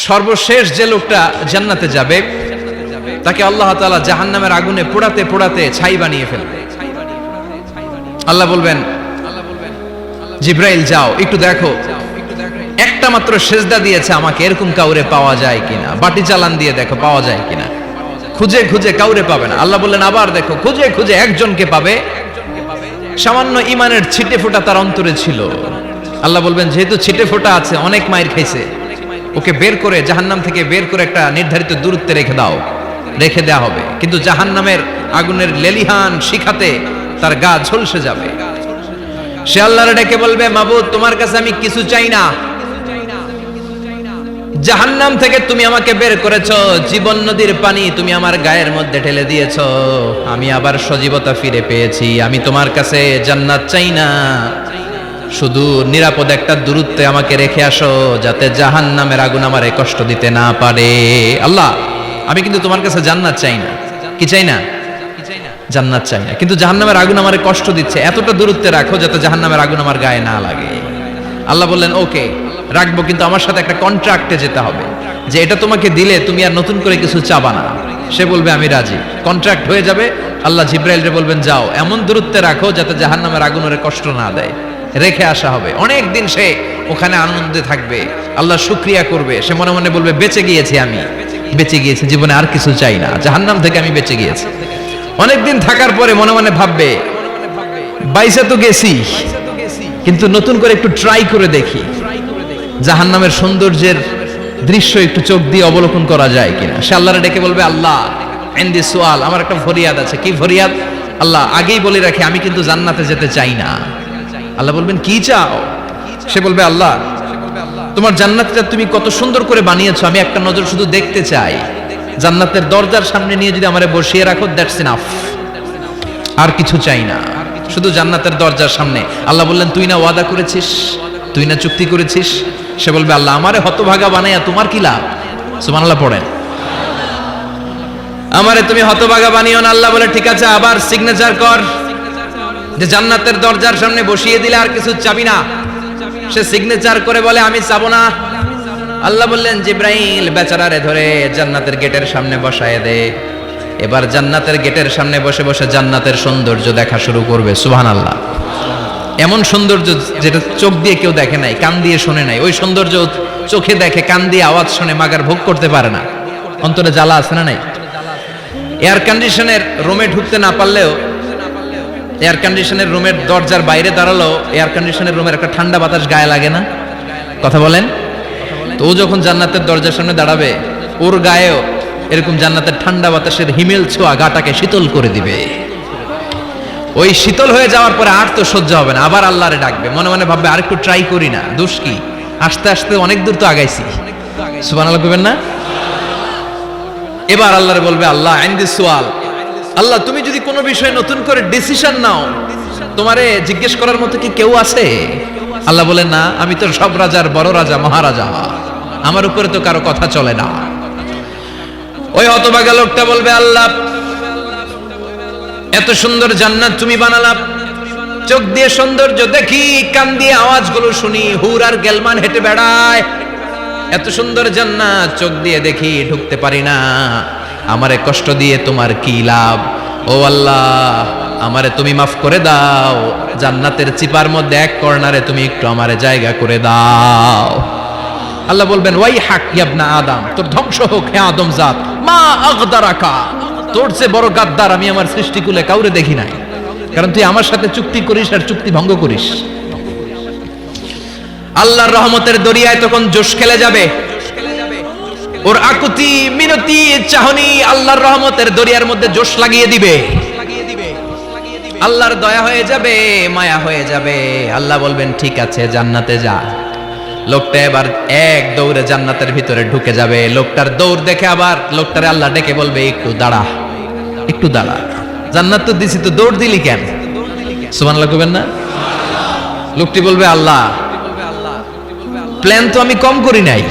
সর্বশেষ যে লোকটা জান্নাতে যাবে তাকে আল্লাহ তাআলা জাহান্নামের আগুনে পোড়াতে পোড়াতে ছাই বানিয়ে ফেলবে। আল্লাহ বলবেন, জিব্রাইল যাও একটু দেখো, একটা মাত্র সেজদা দিয়েছে আমাকে, এরকম কাউরে পাওয়া যায় কিনা। বাটি চালান দিয়ে দেখো পাওয়া যায় কিনা। খুঁজে খুঁজে কাউরে পাবে না। আল্লাহ বললেন আবার দেখো, খুঁজে খুঁজে একজনকে পাবে, সামান্য ইমানের ছিটে ফোঁটা তার অন্তরে ছিল। আল্লাহ বলবেন যেহেতু ছিটে ফোঁটা আছে, অনেক মায়ের খাইছে, ওকে বের করে জাহান্নাম থেকে বের করে একটা নির্ধারিত দূরত্বে রেখে দাও। রেখে দেওয়া হবে, কিন্তু জাহান্নামের আগুনের লেলিহান শিখাতে তার গা ঝলসে যাবে। সে আল্লাহর ডেকে বলবে, মাবুদ তোমার কাছে আমি কিছু চাই না, জাহান্নাম থেকে তুমি আমাকে বের করেছো, জীবন নদীর পানি তুমি আমার গায়ের মধ্যে ঢেলে দিয়েছো, আমি আবার সজীবতা ফিরে পেয়েছি, আমি তোমার কাছে জান্নাত চাই না, শুধু নিরাপদ একটা দূরত্বে আমাকে রেখে আসো, যাতে জাহান্নামের আগুন আমারে কষ্ট দিতে না পারে। আল্লাহ আমি কিন্তু তোমার কাছে জান্নাত চাই না। কি চাই না? জান্নাত চাই না, কিন্তু জাহান্নামের আগুন আমারে কষ্ট দিচ্ছে, এতটা দূরত্বে রাখো যাতে জাহান্নামের আগুন আমার গায়ে না লাগে। আল্লাহ বললেন ওকে রাখবো, কিন্তু আমার সাথে একটা কন্ট্রাক্টে যেতে হবে, যে এটা তোমাকে দিলে তুমি আর নতুন করে কিছু চাবা না। সে বলবে আমি রাজি, কন্ট্রাক্ট হয়ে যাবে। আল্লাহ জিব্রাইলকে বলবেন যাও এমন দূরত্বে রাখো যাতে জাহান্নামের আগুন ওরে কষ্ট না দেয়। রেখে আসা হবে, অনেক দিন সে ওখানে আনন্দে থাকবে, আল্লাহ শুকরিয়া করবে। সে মনে মনে বলবে বেঁচে গিয়েছি, আমি বেঁচে গিয়েছি, জীবনে আর কিছু চাই না, জাহান্নাম থেকে আমি বেঁচে গিয়েছি। অনেকদিন থাকার পরে মনে মনে ভাববে বাইসে তো গেছি, কিন্তু নতুন করে একটু ট্রাই করে দেখি, জাহান্নামের সৌন্দর্যের দৃশ্য একটু চোখ দিয়ে অবলোকন করা যায় কিনা। সে আল্লাহরে ডেকে বলবে আল্লাহ ইনদি সুআল, আমার একটা ফরিয়াদ আছে। কি ফরিয়াদ? আল্লাহ আগেই বলে রাখি আমি কিন্তু জান্নাতে যেতে চাই না। আল্লাহ বলবেন কি চাও? সে বলবে আল্লাহ তোমার জান্নাতটা তুমি কত সুন্দর করে বানিয়েছো, আমি একটা নজর শুধু দেখতে চাই। জান্নাতের দরজার সামনে নিয়ে যদি আমারে বসিয়ে রাখো, দ্যাটস ইনাফ, আর কিছু চাই না, শুধু জান্নাতের দরজার সামনে। আল্লাহ বললেন তুই না ওয়াদা করেছিস, তুই না চুক্তি করেছিস। সে বলবে আল্লাহ আমারে হতভাগা বানাইয়া তোমার কি লাভ? সুবহানাল্লাহ পড়েন। আমারে তুমি হতভাগা বানিও না। আল্লাহ বলে ঠিক আছে, আবার সিগনেচার কর যে জান্নাতের দরজার সামনে বসিয়ে দিলে আর কিছু চাবি না। সে সিগনেচার করে বলে আমি চাবো না। আল্লাহ বললেন জিব্রাইল বেচারারে ধরে জান্নাতের গেটের সামনে বসায় দে। এবার জান্নাতের গেটের সামনে বসে বসে জান্নাতের সৌন্দর্য দেখা শুরু করবে। সুবহানাল্লাহ। এমন সৌন্দর্য যেটা চোখ দিয়ে কেউ দেখে নাই, কান দিয়ে শোনে নাই, ওই সৌন্দর্য চোখে দেখে, কান দিয়ে আওয়াজ শুনে মাগার ভোগ করতে পারে না। অন্তরে জ্বালা আছে না নাই? এয়ার কন্ডিশনের রুমে ঢুকতে না পারলেও এয়ার কন্ডিশনের রুমের দরজার বাইরে দাঁড়ালো, এয়ার কন্ডিশনের রুমের একটা ঠান্ডা বাতাস গায়ে লাগে না? কথা বলেন তো। ও যখন জান্নাতের দরজার সামনে দাঁড়াবে, ওর গায়েও এরকম জান্নাতের ঠান্ডা বাতাসের হিমেল ছোঁয়া গাটাকে শীতল করে দিবে। ওই শীতল হয়ে যাওয়ার পরে আর তো সহ্য হবে না, আবার আল্লাহরে ডাকবে, মনে মনে ভাববে আরেকটু ট্রাই করি না, দোষ কি, আস্তে আস্তে অনেক দূর তো আগাইছি। সুবহানাল্লাহ কইবেন না? এবার আল্লাহরে বলবে আল্লাহ ইনদি সুআল, আল্লাহ তুমি যদি কোনো বিষয়ে নতুন করে ডিসিশন নাও, তোমারে জিজ্ঞেস করার মতো কি কেউ আছে? আল্লাহ বলেন না, আমি তো সব রাজার বড় রাজা, মহারাজা, আমার উপরে তো কারো কথা চলে না। ওই হতভাগা লোকটা বলবে আল্লাহ এত সুন্দর জান্নাত তুমি বানালা, চোখ দিয়ে সৌন্দর্য দেখি, কান দিয়ে আওয়াজগুলো শুনি, হুর আর গেলমান হেঁটে বেড়ায়, এত সুন্দর জান্নাত চোখ দিয়ে দেখি, ঢুকতে পারি না, আমারে কষ্ট দিয়ে তোমার কি লাভ? ও আল্লাহ আমারে তুমি মাফ করে দাও, জান্নাতের চিপার মধ্যে এক কর্নারে তুমি একটু আমারে জায়গা করে দাও। আল্লাহ বলবেন ওয়াই হাক ইবনা আদম, তোর ধ্বংস হোক হে আদম জাত, মা আগদারাকা, তোর চেয়ে বড় গাদ্দার আমি আমার সৃষ্টিকুলে কাউরে দেখি নাই, কারণ তুই আমার সাথে চুক্তি করিস আর চুক্তি ভঙ্গ করিস। আল্লাহর রহমতের দরিয়ায় তখন জোশ খেলে যাবে, ওর আকুতি মিনতি চাহনি আল্লাহর রহমতের দরিয়ার মধ্যে জোশ লাগিয়ে দিবে। আল্লাহর দয়া হয়ে যাবে, মায়া হয়ে যাবে। আল্লাহ বলবেন ঠিক আছে জান্নাতে যা। লোকটা এবার এক দৌড়ে জান্নাতের ভিতরে ঢুকে যাবে। লোকটার দৌড় দেখে আবার লোকটারে আল্লাহ ডেকে বলবে একটু দাঁড়া, একটু দাঁড়া, জান্নাত তো দিছি, তো দৌড় দিলি কেন? সুবহানাল্লাহ কইবেন না? লোকটি বলবে আল্লাহ প্ল্যান তো আমি কম করি নাই,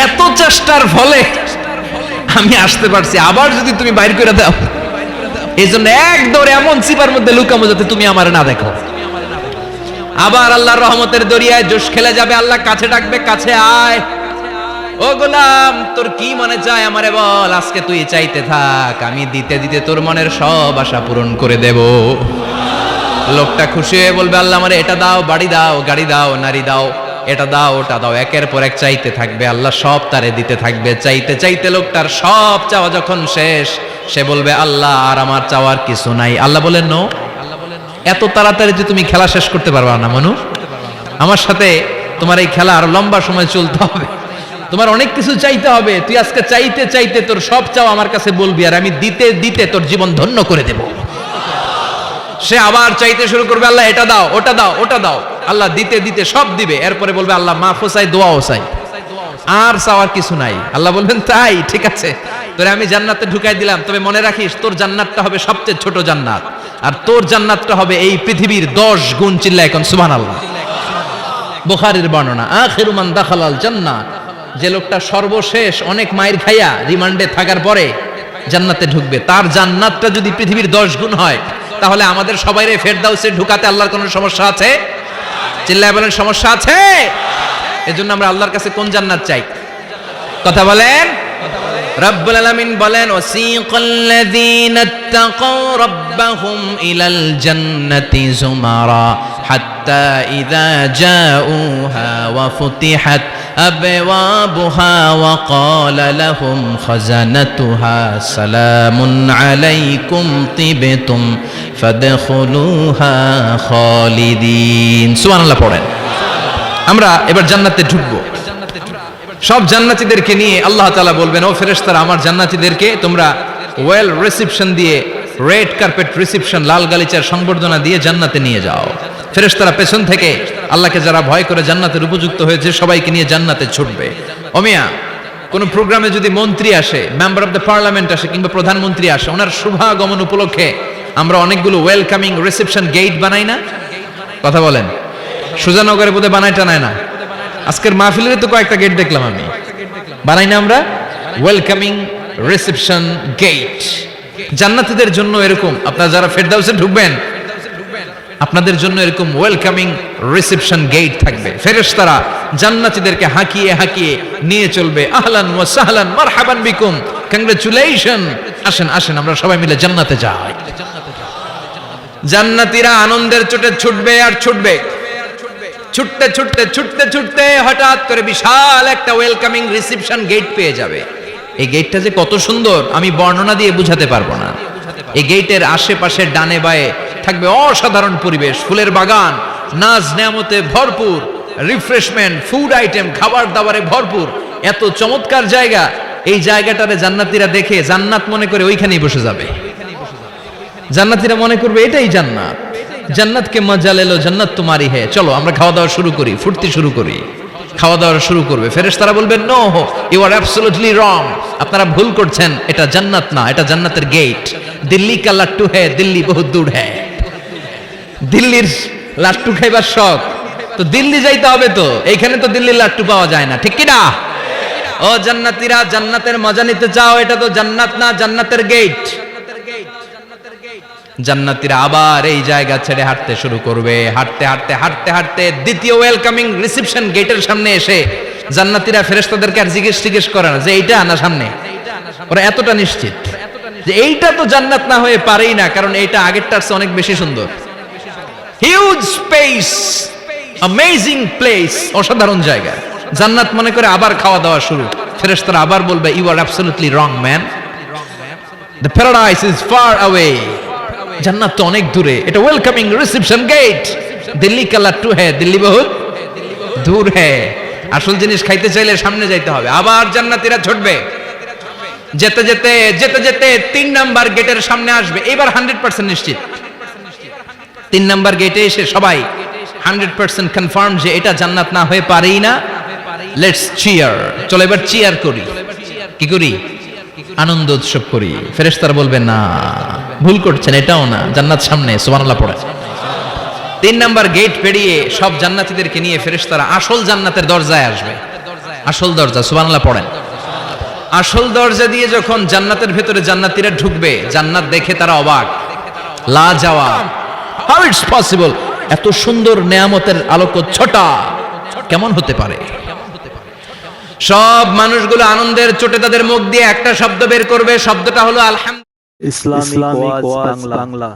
এত চেষ্টার ফলে আমি আসতে পারছি, আবার যদি তুমি বাইর করে দাও, এই জন্য এক দৌড়ে এমন চিপার মধ্যে লুকামো যাতে তুমি আমার না দেখো। আবার আল্লাহর রহমতের দরিয়ায় জোশ খেলে যাবে। আল্লাহ কাছে ডাকবে, কাছে আয়। ও গোলাম, তোর কি মনে চায় আমারে বল, আজকে তুই চাইতে থাক, আমি দিতে দিতে তোর মনের সব আশা পূরণ করে দেব। লোকটা খুশি হয়ে বলবে, আল্লাহ আমারে এটা দাও, বাড়ি দাও, গাড়ি দাও, নারী দাও, এটা দাও, ওটা দাও, একের পর এক চাইতে থাকবে, আল্লাহ সব তারে দিতে থাকবে। চাইতে চাইতে লোকটার সব চাওয়া যখন শেষ, সে বলবে, আল্লাহ আর আমার চাওয়ার কিছু নাই। আল্লাহ বলেন, নো, এত তাড়াতাড়ি যে তুমি খেলা শেষ করতে পারবা না মানু, আমার সাথে তোমার এই খেলা আরো লম্বা সময় চলতে হবে, তোমার অনেক কিছু চাইতে হবে। তুই আজকে চাইতে চাইতে তোর সব চাও আমার কাছে বলবি, আর আমি দিতে দিতে তোর জীবন ধন্য করে দেব। সে আবার চাইতে শুরু করবে, আল্লাহ এটা দাও, ওটা দাও, ওটা দাও, আল্লাহ দিতে দিতে সব দিবে। এরপরে বলবে, আল্লাহ মাফও চাই, দোয়াও চাই, আর চাওয়ার কিছু নাই। আল্লাহ বলবেন, তাই ঠিক আছে, তোরে আমি জান্নাতে ঢুকাই দিলাম, তবে মনে রাখিস তোর জান্নাতটা হবে সবচেয়ে ছোট জান্নাত, আর তোর জান্নাতটা হবে এই পৃথিবীর 10 গুণ। চিল্লা এখন সুবহানাল্লাহ। বুখারীর বর্ণনা, আখিরু মান দাখালাল জান্নাহ, যে লোকটা সর্বশেষ অনেক মায়ের খাইয়া রিমান্ডে থাকার পরে জান্নাতে ঢুকবে, তার জান্নাতটা যদি পৃথিবীর 10 গুণ হয়, তাহলে আমাদের সবাইরে ফেরদাউসে ঢুকাতে আল্লাহর কোনো সমস্যা আছে? চিল্লায় বলেন, সমস্যা আছে? এজন্য আমরা আল্লাহর কাছে কোন জান্নাত চাই? কথা বলেন। রব্বুল আলামিন বলেন, ওয়াসিকাল্লাযীনা ইত্তাকাউ রাব্বাহুম ইলাল জান্নাতি যুমারা হাত্তা ইযা জাউহা ওয়া ফুতিহাত আবওয়াবুহা ওয়া ক্বালা লাহুম খাজানাতুহা সালামুন আলাইকুম তিবতুম ফাদখুলুহা খালিদিন। সুবহানাল্লাহ পড়েন। আমরা এবার জান্নাতে ঢুকবো। সব জান্নাতীদেরকে নিয়ে আল্লাহ তাআলা বলবেন, ও ফেরেশতারা, আমার জান্নাতীদেরকে তোমরা ওয়েল রিসেপশন দিয়ে, রেড কার্পেট রিসেপশন, লাল গালিচার সংবর্ধনা দিয়ে জান্নাতে নিয়ে যাও। ফেরেশতারা পেছন থেকে আল্লাহকে যারা ভয় করে জান্নাতের উপযুক্ত হয়েছে সবাইকে নিয়ে জান্নাতে ছুটবে। ওমিয়া, কোন প্রোগ্রামে যদি মন্ত্রী আসে, মেম্বার অফ দ্য পার্লামেন্ট আসে, কিংবা প্রধানমন্ত্রী আসে, ওনার শুভাগমন উপলক্ষে আমরা অনেকগুলো ওয়েলকামিং রিসেপশন গেট বানাই না? কথা বলেন। সুজানগরে বোধহয় বানায় টানায় না? আজকের মাহফিলের তো কয়েকটা গেট দেখলাম আমি, বানাই না আমরা? ওয়েলকামিং রিসেপশন গেট জান্নাতীদের জন্য এরকম। আপনারা যারা ফেরদাউসে ঢুকবেন, আপনাদের জন্য এরকম ওয়েলকামিং রিসেপশন গেট থাকবে। ফেরেশতারা জান্নাতীদেরকে হাঁকিয়ে হাঁকিয়ে নিয়ে চলবে, আহলান ওয়া সাহলান মারহাবান বিকুম, কংগ্রাচুলেশন, আসেন আসেন আমরা সবাই মিলে জান্নাতে যাই। জান্নাতীরা আনন্দের চোটে ছুটবে আর ছুটবে। ছুটতে ছুটতে ছুটতে ছুটতে হঠাৎ করে বিশাল একটা ওয়েলকামিং রিসেপশন গেট পেয়ে যাবে। এই গেটটা যে কত সুন্দর আমি বর্ণনা দিয়ে বুঝাতে পারবো না। এই গেটের আশেপাশে ডানে বায়ে থাকবে অসাধারণ পরিবেশ, ফুলের বাগান, নাজ নেয়ামতে ভরপুর, রিফ্রেশমেন্ট, ফুড আইটেম, খাবার দাবারে ভরপুর, এত চমৎকার জায়গা। এই জায়গাটারে জান্নাতীরা দেখে জান্নাত মনে করে ওইখানেই বসে যাবে। জান্নাতীরা মনে করবে এটাই জান্নাত, জান্নাত কে মজা লেলো, জান্নাত তোমারই হে, চলো আমরা খাওয়া দাওয়া শুরু করি, ফুর্তি শুরু করি। খাওয়া দাওয়া শুরু করবে। ফেরেশতারা বলবেন, no, you are absolutely wrong, আপনারা ভুল করছেন, এটা জান্নাত না, এটা জান্নাতের গেট। দিল্লি কা লাট্টু হ্যায়, দিল্লি বহুত দূর হ্যায়। দিল্লির লাট্টু খাইবার শখ, তো দিল্লি যাইতে হবে, তো এইখানে তো দিল্লির লাট্টু পাওয়া যায় না, ঠিক কি না? ও জান্নাতীরা, জান্নাতের মজা নিতে চাও? এটা তো জান্নাত না, জান্নাতের গেট। জান্নাতীরা আবার এই জায়গা ছেড়ে হাঁটতে শুরু করবে। হাঁটতে হাঁটতে হাঁটতে হাঁটতে দ্বিতীয় ওয়েলকামিং রিসেপশন গেটের সামনে এসে জান্নাতীরা ফেরেশতাদেরকে আর জিজ্ঞেস করে না যে এইটা না সামনে, ওরা এতটা নিশ্চিত যে এইটা তো জান্নাত না হয়ে পারেই না, কারণ এইটা আগেরটার চেয়ে অনেক বেশি সুন্দর। হিউজ স্পেস, অ্যামেজিং প্লেস, অসাধারণ জায়গা। জান্নাত মনে করে আবার খাওয়া দাওয়া শুরু। ফেরেশতারা আবার বলবে, you are absolutely wrong man, the paradise is far away, জান্নাত তো অনেক দূরে, এটা ওয়েলকামিং রিসেপশন গেট। দিল্লি কা লাট্টু হ্যায়, দিল্লি বহুত দূর হ্যায়। আসল জিনিস খাইতে চাইলে সামনে যাইতে হবে। আবার জান্নাতীরা ছুটবে। যেতে যেতে যেতে যেতে 3 নাম্বার গেটের সামনে আসবে। এবার 100% নিশ্চিত। 3 নাম্বার গেটে এসে সবাই 100% কনফার্ম যে এটা জান্নাত না হয়ে পারেই না। লেটস চিয়ার, চলো এবার চিয়ার করি। কি করি? আনন্দ উৎসব করি। ফেরেশতারা বলবে, না, ভুল করছেন, এটাও না, জান্নাত সামনে। সুবহানাল্লাহ পড়ে। 3 নাম্বার গেট পেরিয়ে সব জান্নাতীদেরকে নিয়ে ফেরেশতারা আসল জান্নাতের দরজায় আসবে। আসল দরজা, সুবহানাল্লাহ পড়েন। আসল দরজা দিয়ে যখন জান্নাতের ভেতরে জান্নাতীরা ঢুকবে, জান্নাত দেখে তারা অবাক, লাজবাব। হাউ ইটস পসিবল, এত সুন্দর নেয়ামতের আলোকচ্ছটা কেমন হতে পারে? সব মানুষগুলো আনন্দের চোটে তাদের মুখ দিয়ে একটা শব্দ বের করবে, শব্দটা হলো আলহামদুলিল্লাহ। ইসলামিক ওয়াজ বাংলা।